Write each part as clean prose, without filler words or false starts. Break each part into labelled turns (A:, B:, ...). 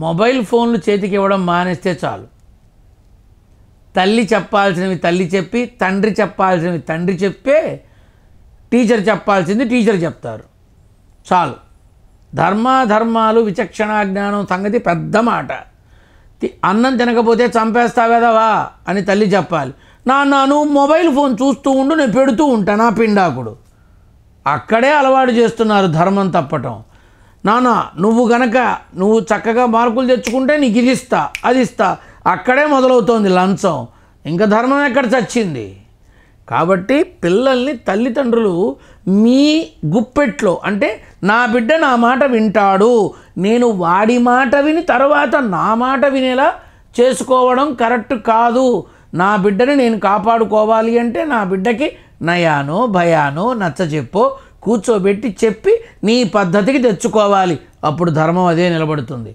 A: Mobile ఫోన్లు చేతికి ఇవ్వడం మానేస్తే చాలు. తల్లి చెప్పాల్సినవి తల్లి చెప్పి, తండ్రి చెప్పాల్సినవి తండ్రి చెప్పే, టీచర్ చెప్పాల్సింది టీచర్ చెప్తారు. చాలు. ధర్మాలు విచక్షణా జ్ఞానం సంగతి పెద్ద మాట. అన్నం తినకపోతే చంపేస్తావేదవా అని తల్లి చెప్పాలి. నాన్న మొబైల్ ఫోన్ చూస్తూ ఉండు, నేను పెడుతూ ఉంటాను ఆ పిండాకుడు. అక్కడే అలవాటు చేస్తున్నారు ధర్మం తప్పటం. నాన్న నువ్వు చక్కగా మార్కులు తెచ్చుకుంటే నీకు ఇది ఇస్తా అది ఇస్తా, అక్కడే మొదలవుతోంది లంచం. ఇంకా ధర్మం ఎక్కడ చచ్చింది? కాబట్టి పిల్లల్ని తల్లిదండ్రులు మీ గుప్పెట్లో, అంటే నా బిడ్డ నా మాట వింటాడు, నేను వాడి మాట విని తర్వాత నా మాట వినేలా చేసుకోవడం కరెక్ట్ కాదు. నా బిడ్డని నేను కాపాడుకోవాలి అంటే నా బిడ్డకి నయానో భయానో నచ్చచెప్పో కూర్చోబెట్టి చెప్పి నీ పద్ధతికి తెచ్చుకోవాలి. అప్పుడు ధర్మం అదే నిలబడుతుంది.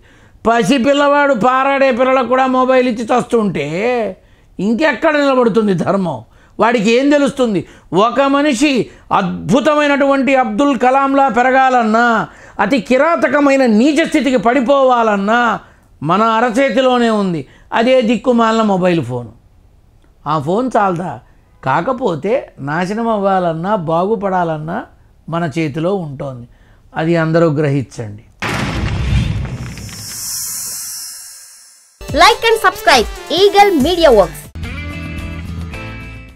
A: పసి పిల్లవాడు పారాడే పిల్లలకు కూడా మొబైల్ ఇచ్చి చస్తుంటే ఇంకెక్కడ నిలబడుతుంది ధర్మం? వాడికి ఏం తెలుస్తుంది? ఒక మనిషి అద్భుతమైనటువంటి అబ్దుల్ కలాంలా పెరగాలన్నా, అతి కిరాతకమైన నీచ స్థితికి పడిపోవాలన్నా మన అరచేతిలోనే ఉంది. అదే దిక్కుమాలిన మొబైల్ ఫోను. ఆ ఫోన్ చాలదా? కాకపోతే నాశనం అవ్వాలన్నా బాగుపడాలన్నా మన చేతిలో ఉంటుంది. అది అందరూ గ్రహించండి.
B: Like and subscribe Eagle Media Works.